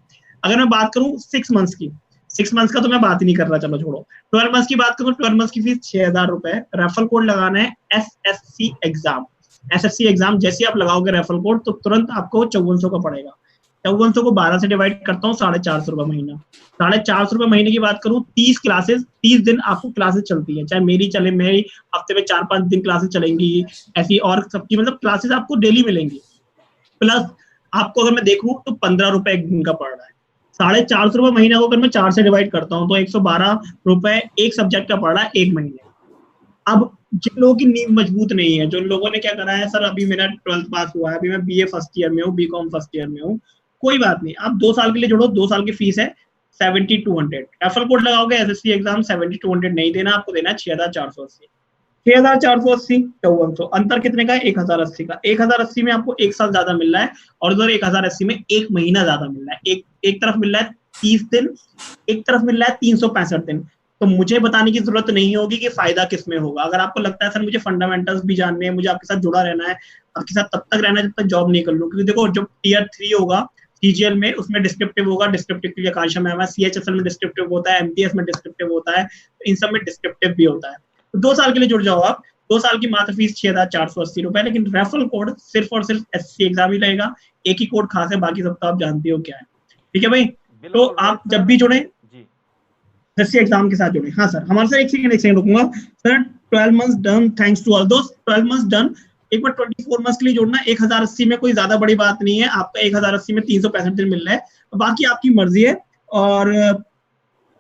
अगर मैं बात करूं 6 मंथ्स की, 6 मंथ्स का तो मैं बात ही नहीं कर रहा, चलो छोड़ो। 12 मंथ्स की बात करूं, 12 मंथ्स की फीस 6000 रुपए। रेफरल कोड लगाना है एसएससी एग्जाम। एसएससी एग्जाम जैसे आप लगाओगे रेफरल कोड तो तुरंत आपको 5400 का पड़ेगा। 5400 को 12 से डिवाइड करता हूँ, 450 रुपए महीना। 450 रुपए महीने की बात करूँ, 30 क्लासेस, 30 दिन आपको क्लासेस चलती है, चाहे मेरी चले, मेरी हफ्ते में 4-5 दिन क्लासेस चलेंगी ऐसी, और सबकी मतलब क्लासेस आपको डेली मिलेंगी। प्लस आपको अगर मैं देखूं तो 15 रुपए एक दिन का पड़ रहा है। 450 रुपए महीना को अगर मैं 4 से डिवाइड करता हूँ तो 112 रुपए एक सब्जेक्ट का पड़ रहा है एक महीने। अब जिन लोगों की नींव मजबूत नहीं है, जो लोगों ने क्या करा है, सर अभी मेरा 12th पास हुआ है, अभी मैं बीए फर्स्ट ईयर में हूँ, बीकॉम फर्स्ट ईयर में हूँ, कोई बात नहीं, आप 2 साल के लिए जोड़ो। 2 साल की फीस है 7200। रेफरल कोड लगाओगे एसएससी एग्जाम 7200 नहीं देना, आपको देना 6480। 6480 5400, अंतर कितने का है? 1080 का। 1080 में आपको 1 साल ज्यादा मिल रहा है और उधर 1080 में 1 महीना ज्यादा मिल रहा है। एक तरफ मिल रहा है 30 दिन, एक तरफ मिल रहा है 365 दिन। तो मुझे बताने की जरूरत नहीं होगी कि फायदा किसमें होगा। अगर आपको लगता है सर मुझे फंडामेंटल्स भी जानने हैं, मुझे आपके साथ जुड़ा रहना है, आपके साथ तब तक रहना है जब तक जॉब नहीं कर लूं, क्योंकि देखो जब टीयर 3 होगा सीजीएल में, उसमें डिस्क्रिप्टिव होगा, डिस्क्रिप्टिव के लिए आकांक्षा मैम है, सीएचएसएल में डिस्क्रिप्टिव होता है, एमटीएस में डिस्क्रिप्टिव होता है, तो इन सब में डिस्क्रिप्टिव भी होता है। तो 2 साल के लिए जुड़ जाओ आप। 2 साल की मात्र फीस 6480 रुपए, लेकिन रेफरल कोड सिर्फ और सिर्फ एसएससी एग्जाम ही लगेगा। एक ही कोड खास है, बाकी सब तो आप जानते हो क्या है। ठीक है भाई, तो आप जब भी जुड़े एसएससी एग्जाम के साथ जुड़े। हाँ सर, हमारे सर एक सेकंड रुकूंगा sir. 12 months done, thanks to all दोस्त। 12 मंथ्स डन, एक बार 24 मंथ्स के लिए जोड़ना। 1080 में कोई ज्यादा बड़ी बात नहीं है, आपका 1080 में 365 दिन मिल रहा है, बाकी आपकी मर्जी है। और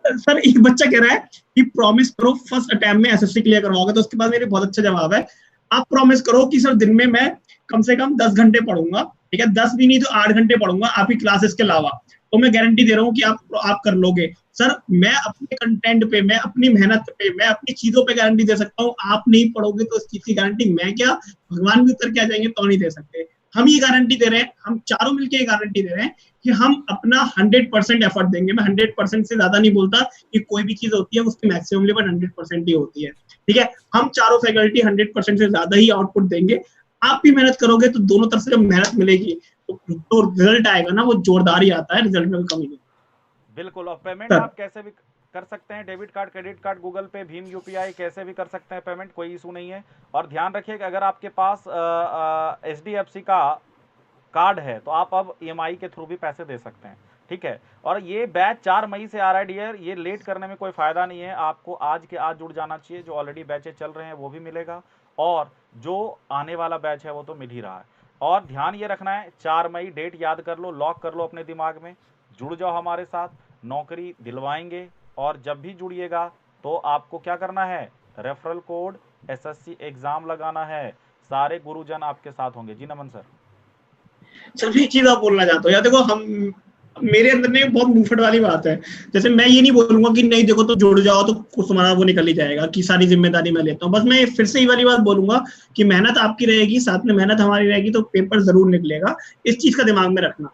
सर एक बच्चा कह रहा है कि प्रॉमिस करो फर्स्ट अटेम्प्ट में एसएससी क्लियर करवाओगे, तो उसके बाद मेरे बहुत अच्छा जवाब है। आप प्रॉमिस करो कि सर दिन में मैं कम से कम 10 घंटे पढ़ूंगा, ठीक है, 10 भी नहीं तो 8 घंटे पढ़ूंगा आपकी क्लासेस के अलावा, तो मैं गारंटी दे रहा हूँ कि आप कर लोगे। सर मैं अपने कंटेंट पे, मैं अपनी मेहनत पे, मैं अपनी चीजों पे गारंटी दे सकता हूँ। आप नहीं पढ़ोगे तो इस चीज की गारंटी मैं क्या, भगवान भी उतर के आ जाएंगे तो नहीं दे सकते। हम ये गारंटी दे रहे हैं, हम चारों मिलकर ये गारंटी दे रहे हैं कि हम अपना 100% एफर्ट देंगे। मैं 100% से ज्यादा नहीं बोलता कि कोई भी चीज होती है उसकी मैक्सिमम लेवल 100% ही होती है, ठीक है। हम चारों फैकल्टी 100% से ज्यादा ही आउटपुट देंगे। आप भी मेहनत करोगे तो दोनों तरफ से जब मेहनत मिलेगी तो रिजल्ट आएगा ना वो जोरदार ही आता है, रिजल्ट में कमी नहीं। बिल्कुल। और पेमेंट सर आप कैसे भी कर सकते हैं, debit card, credit card, Google पे, भीम यूपीआई, कैसे भी कर सकते हैं पेमेंट, कोई इशू नहीं है। और ध्यान रखिए कि अगर आपके पास HDFC का कार्ड है तो आप अब EMI के थ्रू भी पैसे दे सकते हैं, ठीक है। और ये बैच 4 मई से आ रहा है डियर, ये लेट करने में कोई फ़ायदा नहीं है, आपको आज के आज जुड़ जाना चाहिए। जो ऑलरेडी बैचेज चल रहे हैं वो भी मिलेगा, और जो आने वाला बैच है वो तो मिल ही रहा है। और ध्यान ये रखना है, 4 मई डेट याद कर लो, लॉक कर लो अपने दिमाग में, जुड़ जाओ हमारे साथ, नौकरी दिलवाएंगे। और जब भी जुड़िएगा तो आपको क्या करना है, रेफरल कोड SSC एग्ज़ाम लगाना है, सारे गुरुजन आपके साथ होंगे। जी नमन सर। सिर्फ एक चीज आप बोलना चाहता हूँ यार, देखो हम मेरे अंदर में बहुत मुंहफट वाली बात है। जैसे मैं ये नहीं बोलूंगा कि नहीं देखो तो जुड़ जाओ तो कुछ तुम्हारा वो निकल ही जाएगा कि सारी जिम्मेदारी मैं लेता हूँ। बस मैं फिर से ये वाली बात बोलूंगा कि मेहनत आपकी रहेगी, साथ में मेहनत हमारी रहेगी, तो पेपर जरूर निकलेगा। इस चीज का दिमाग में रखना,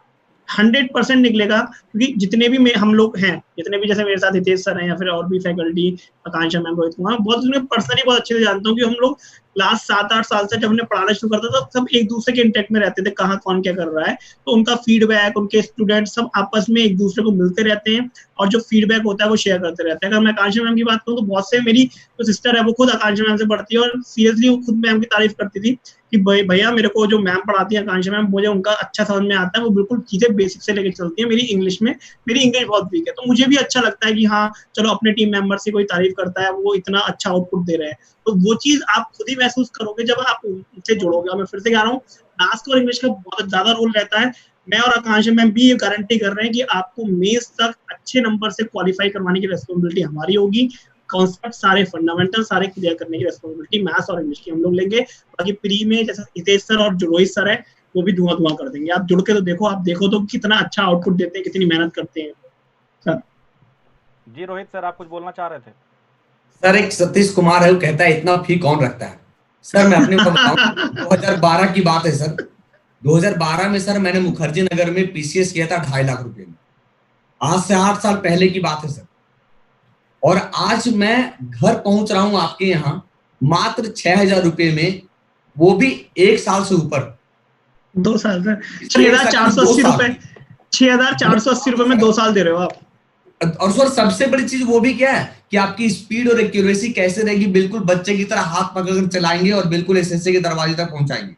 100% निकलेगा। क्योंकि जितने भी हम लोग हैं, जितने भी जैसे मेरे साथ हितेश सर हैं या फिर और भी फैकल्टी, आकांक्षा मैम, रोहित कुमार, बहुत उन्हें पर्सनली बहुत अच्छे से जानता हूँ कि हम लोग लास्ट 7-8 साल से जब हमने पढ़ाना शुरू करता था सब एक दूसरे के इंटेक्ट में रहते थे, कहाँ कौन क्या कर रहा है। तो उनका फीडबैक, उनके स्टूडेंट सब आपस में एक दूसरे को मिलते रहते हैं, और जो फीडबैक होता है वो शेयर करते रहते हैं। अगर मैं आकांक्षा मैम की बात करूँ तो बहुत से, मेरी जो सिस्टर है वो खुद आकांक्षा मैम से पढ़ती है, और सीरियसली वो खुद मैम की तारीफ करती थी कि भैया मेरे को जो मैम पढ़ाती है आकांक्षा मैम, मुझे उनका अच्छा समझ में आता है, वो बिल्कुल चीजें बेसिक से लेके चलती है। मेरी इंग्लिश बहुत वीक है, तो मुझे भी अच्छा लगता है कि हाँ चलो अपने टीम मेंबर से कोई तारीफ करता है, वो इतना अच्छा आउटपुट दे रहे हैं। तो वो चीज आप खुद ही महसूस करोगे जब आप उनसे जुड़ोगे। मैं फिर से कह रहा हूँ, मैथ्स और इंग्लिश का बहुत ज्यादा रोल रहता है। मैं और आकांक्षा मैम भी ये गारंटी कर रहे हैं कि आपको मेंस तक अच्छे नंबर से क्वालिफाई करवाने की रिस्पॉन्सिबिलिटी हमारी होगी। कॉन्सेप्ट सारे, फंडामेंटल सारे क्लियर करने की रिस्पॉन्सिबिलिटी मैथ्स और इंग्लिश की हम लोग लेंगे। बाकी प्री में जैसे हितेश सर और जो रोहित सर है वो भी धुआं कर देंगे। आप जुड़ के तो देखो, आप देखो तो कितना अच्छा आउटपुट देते हैं, कितनी मेहनत करते हैं सर। जी रोहित सर, आप कुछ बोलना चाह रहे थे? सर एक सतीश कुमार है, वो कहता है इतना फी कौन रखता है। सर मैं अपने को बताऊं, 2012 की बात है सर। 2012 में सर मैंने मुखर्जी नगर में PCS किया था 2.5 लाख रुपए में। आज से 8 साल पहले की बात है सर। और आज मैं घर पहुंच रहा हूं आपके यहाँ मात्र 6,000 रुपए में, वो भी 1 साल से ऊपर। 2 साल सर, 6,480 रुपए, 6,480 रुपए में 2 साल दे रहे हो आप। और सर सबसे बड़ी चीज वो भी क्या है कि आपकी स्पीड और एक्यूरेसी कैसे रहेगी, बिल्कुल बच्चे की तरह हाथ पकड़कर चलाएंगे और बिल्कुल SSC के दरवाजे तक पहुंचाएंगे।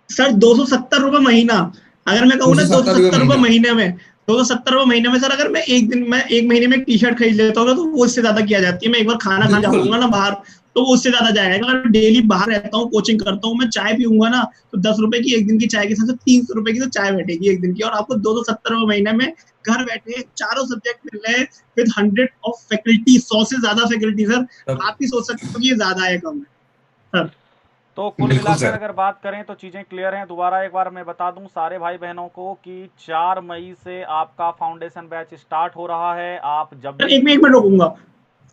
सर 270 रुपए महीना, अगर मैं कहूँ ना 270 रुपए महीने में, 270 रुपए महीने में सर, अगर मैं एक महीने में टी-शर्ट खरीद लेता हूँ तो वो उससे ज्यादा किया जाती है। मैं एक बार खाना खा जाऊंगा ना बाहर तो वो उससे ज्यादा जाएगा। अगर डेली बाहर रहता हूँ, कोचिंग करता हूँ, मैं चाय पीऊंगा ना तो 10 रुपए की एक दिन की चाय के साथ 300 रुपए की तो चाय बैठेगी एक दिन की। और आपको 270 रुपए महीने में घर बैठे चारों सब्जेक्ट मिल रहे हैं विद 100 ऑफ फैकल्टी, 100 से ज्यादा फैकल्टी। सर आप ही सोच सकते हो कि ये ज्यादा है कम है सर। तो कुल मिलाकर अगर बात करें तो चीज़ें क्लियर हैं। दोबारा एक बार मैं बता दूं सारे भाई बहनों को कि 4 मई से आपका फाउंडेशन बैच स्टार्ट हो रहा है। आप जब भी एक मिनट रोकूंगा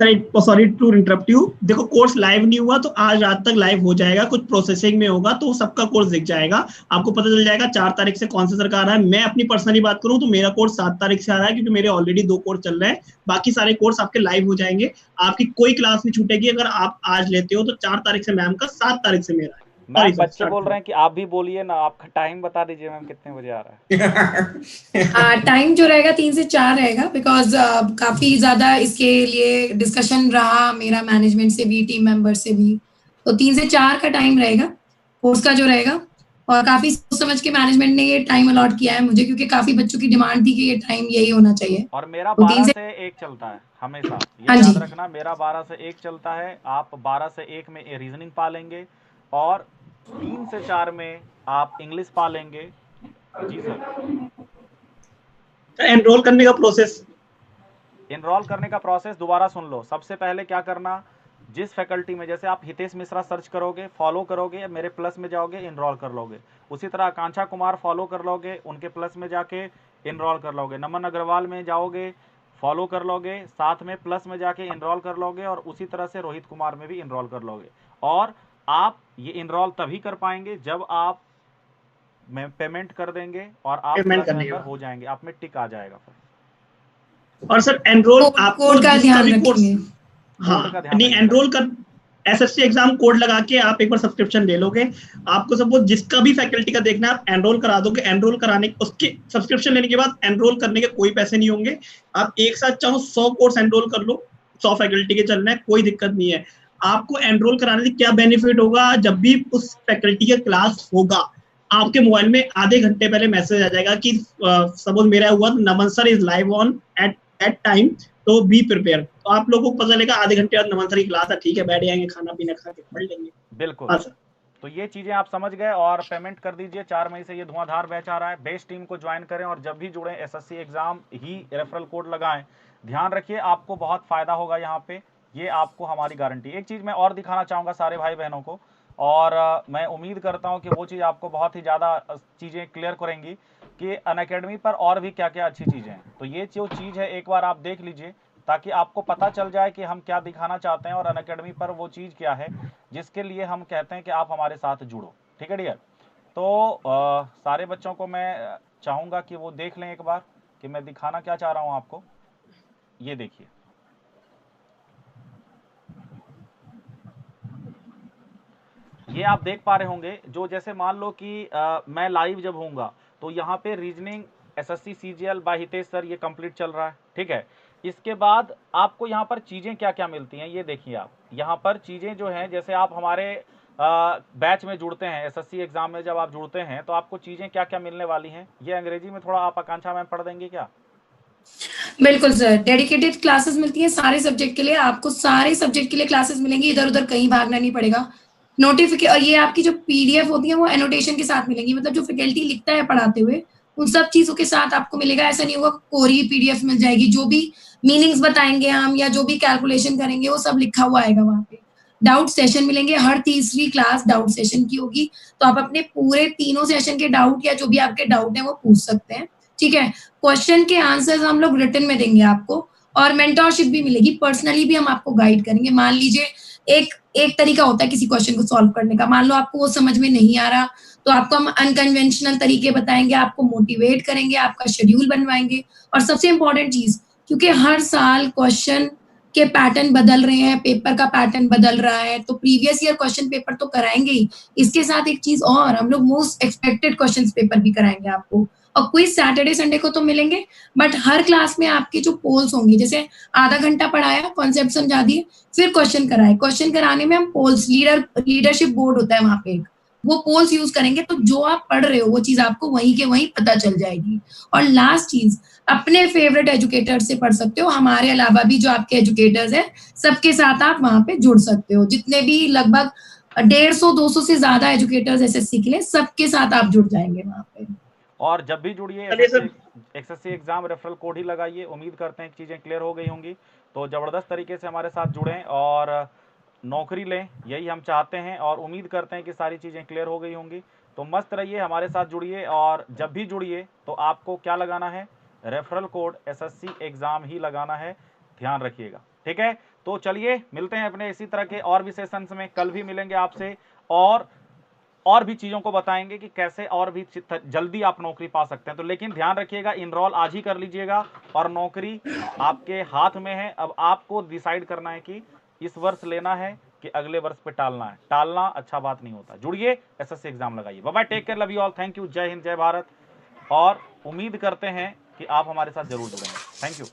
sir, sorry to interrupt you. देखो कोर्स लाइव नहीं हुआ तो आज रात तक लाइव हो जाएगा, कुछ प्रोसेसिंग में होगा तो सबका कोर्स दिख जाएगा, आपको पता चल जाएगा 4 तारीख से कौन सा सरकार आ रहा है। मैं अपनी पर्सनली बात करूं तो मेरा कोर्स 7 तारीख से आ रहा है, क्योंकि मेरे ऑलरेडी 2 कोर्स चल रहे हैं। बाकी सारे कोर्स आपके लाइव हो जाएंगे, आपकी कोई क्लास नहीं छूटेगी। अगर आप आज लेते हो तो 4 तारीख से मैम का, 7 तारीख से मेरा है। मैम बच्चे बोल रहे हैं कि आप भी बोलिए ना, आपका टाइम बता दीजिए मैम, कितने बजे आ रहा है? टाइम जो रहेगा 3 से 4 रहेगा, बिकॉज काफी ज्यादा इसके लिए डिस्कशन रहा मेरा मैनेजमेंट से भी, टीम मेंबर से भी। तो 3 से 4 का टाइम रहेगा कोर्स का जो रहेगा। और काफी सोच समझ के मैनेजमेंट ने ये टाइम अलॉट किया है मुझे, क्योंकि काफी बच्चों की डिमांड थी कि ये टाइम यही होना चाहिए। और मेरा तो 12 से 1 चलता है हमेशा, ये याद रखना, मेरा 12 से 1 चलता है। आप 12 से 1 में रीजनिंग पा लेंगे और 3 से 4 में आप इंग्लिश पा लेंगे। जी सर। एनरोल करने का प्रोसेस, एनरोल करने का प्रोसेस दोबारा सुन लो। सबसे पहले क्या करना, जिस फैकल्टी में, जैसे आप हितेश मिश्रा सर्च करोगे, फॉलो करोगे, मेरे प्लस में जाओगे, एनरोल कर लोगे। उसी तरह आकांक्षा कुमार फॉलो कर लोगे, उनके प्लस में जाके एनरोल कर लोगे। नमन अग्रवाल में जाओगे, फॉलो कर लोगे, साथ में प्लस में जाके एनरोल कर लोगे। और उसी तरह से रोहित कुमार में भी एनरोल कर लोगे। और आप ये एनरोल तभी कर पाएंगे जब आप पेमेंट कर देंगे और आप मेंबर हो जाएंगे, आप में टिक आ जाएगा फिर। और सर एनरोल आपको कोड का ध्यान रखेंगे। हाँ नहीं, एनरोल कर SSC एग्जाम कोड लगा के आप एक बार सब्सक्रिप्शन ले लोगे, आपको सपोज जिसका भी फैकल्टी का देखना है आप एनरोल करा दोगे, एनरोल कराने उसके सब्सक्रिप्शन लेने के बाद एनरोल करने के कोई पैसे नहीं होंगे, आप एक साथ चाहो 100 कोर्स एनरोल कर लो, 100 फैकल्टी के चलना है, कोई दिक्कत नहीं है। आपको एनरोल कराने से क्या बेनिफिट होगा, जब भी उस फैकल्टी का क्लास होगा आपके मोबाइल में आधे घंटे पहले मैसेज आ जाएगा कि सपोज मेरा हुआ Naman sir is live on at time, तो बी प्रिपेयर, तो आप लोगों को पता चलेगा आधे घंटे बाद नमन सर की क्लास है, ठीक है बैठ जाएंगे, खाना पीना खा के पढ़ लेंगे। बिल्कुल। हाँ सर। तो ये चीजें आप समझ गए और पेमेंट कर दीजिए। 4 मई से ये धुआंधार बैच आ रहा है, बेस्ट टीम को ज्वाइन करें और जब भी जुड़े SSC एग्जाम ही रेफरल कोड लगाएं। ध्यान रखिए आपको बहुत फायदा होगा यहाँ पे, ये आपको हमारी गारंटी। एक चीज मैं और दिखाना चाहूंगा सारे भाई बहनों को, और मैं उम्मीद करता हूँ कि वो चीज़ आपको बहुत ही ज़्यादा चीज़ें क्लियर करेंगी कि अनअकैडमी पर और भी क्या क्या अच्छी चीज़ें हैं। तो ये जो चीज़ है एक बार आप देख लीजिए ताकि आपको पता चल जाए कि हम क्या दिखाना चाहते हैं और अनअकैडमी पर वो चीज़ क्या है जिसके लिए हम कहते हैं कि आप हमारे साथ जुड़ो। ठीक है डियर। तो सारे बच्चों को मैं चाहूँगा कि वो देख लें एक बार कि मैं दिखाना क्या चाह रहा हूँ आपको। ये देखिए, ये आप देख पा रहे होंगे जो जैसे मान लो कि मैं लाइव जब होऊंगा तो यहाँ पे reasoning SSC CGL by Hitesh sir ये कंप्लीट चल रहा है। ठीक है, इसके बाद आपको यहाँ पर चीज़ें क्या क्या मिलती हैं ये देखिए। आप यहाँ पर चीज़ें जो हैं जैसे आप हमारे बैच में जुड़ते हैं, SSC एग्जाम में जब आप जुड़ते हैं तो आपको चीज़ें क्या क्या मिलने वाली हैं, ये अंग्रेजी में थोड़ा आप आकांक्षा मैम पढ़ देंगे क्या? बिल्कुल सर, डेडिकेटेड क्लासेस मिलती हैं सारे सब्जेक्ट के लिए, आपको सारे सब्जेक्ट के लिए क्लासेस मिलेंगी, इधर उधर कहीं भागना नहीं पड़ेगा। नोटिफिकेशन, और ये आपकी जो PDF होती है वो एनोटेशन के साथ मिलेंगी, मतलब जो फैकल्टी लिखता है पढ़ाते हुए उन सब चीजों के साथ आपको मिलेगा। ऐसा नहीं होगा कोरी PDF मिल जाएगी, जो भी मीनिंग्स बताएंगे हम या जो भी कैलकुलेशन करेंगे वो सब लिखा हुआ आएगा वहां पे। डाउट सेशन मिलेंगे, हर तीसरी क्लास डाउट सेशन की होगी, तो आप अपने पूरे तीनों सेशन के डाउट या जो भी आपके डाउट है वो पूछ सकते हैं। ठीक है, क्वेश्चन के आंसर्स हम लोग रिटन में देंगे आपको, और मेंटरशिप भी मिलेगी, पर्सनली भी हम आपको गाइड करेंगे। मान लीजिए एक तरीका होता है किसी क्वेश्चन को सॉल्व करने का, मान लो आपको वो समझ में नहीं आ रहा तो आपको हम अनकन्वेंशनल तरीके बताएंगे, आपको मोटिवेट करेंगे, आपका शेड्यूल बनवाएंगे। और सबसे इंपॉर्टेंट चीज, क्योंकि हर साल क्वेश्चन के पैटर्न बदल रहे हैं, पेपर का पैटर्न बदल रहा है, तो प्रीवियस ईयर क्वेश्चन पेपर तो कराएंगे ही, इसके साथ एक चीज और, हम लोग मोस्ट एक्सपेक्टेड क्वेश्चन पेपर भी कराएंगे आपको। और क्विज सैटरडे संडे को तो मिलेंगे, बट हर क्लास में आपकी जो पोल्स होंगी, जैसे आधा घंटा पढ़ाया, कॉन्सेप्ट समझा दिए, फिर क्वेश्चन कराए, क्वेश्चन कराने में हम पोल्स, लीडरशिप बोर्ड होता है वहां पे एक, वो पोल्स यूज करेंगे, तो जो आप पढ़ रहे हो वो चीज आपको वहीं के वहीं पता चल जाएगी। और लास्ट चीज, अपने फेवरेट एजुकेटर से पढ़ सकते हो, हमारे अलावा भी जो आपके एजुकेटर्स हैं सबके साथ आप वहां पे जुड़ सकते हो, जितने भी लगभग 150-200 से ज्यादा एजुकेटर्स SSC के लिए, सबके साथ आप जुड़ जाएंगे वहां पे। और जब भी जुड़िए SSC एग्जाम रेफरल कोड ही लगाइए। उम्मीद करते हैं चीज़ें क्लियर हो गई होंगी। तो ज़बरदस्त तरीके से हमारे साथ जुड़ें और नौकरी लें, यही हम चाहते हैं और उम्मीद करते हैं कि सारी चीज़ें क्लियर हो गई होंगी। तो मस्त रहिए, हमारे साथ जुड़िए और जब भी जुड़िए तो आपको क्या लगाना है, रेफरल कोड SSC एग्ज़ाम ही लगाना है, ध्यान रखिएगा। ठीक है, तो चलिए मिलते हैं अपने इसी तरह के और भी सेशंस में, कल भी मिलेंगे आपसे और भी चीज़ों को बताएंगे कि कैसे और भी जल्दी आप नौकरी पा सकते हैं। तो लेकिन ध्यान रखिएगा, इनरोल आज ही कर लीजिएगा और नौकरी आपके हाथ में है। अब आपको डिसाइड करना है कि इस वर्ष लेना है कि अगले वर्ष पे टालना है। टालना अच्छा बात नहीं होता। जुड़िए, SSC एग्जाम लगाइए। Bye bye, take care, love you all, thank you, जय हिंद, जय भारत। और उम्मीद करते हैं कि आप हमारे साथ जरूर जुड़ेंगे। Thank you.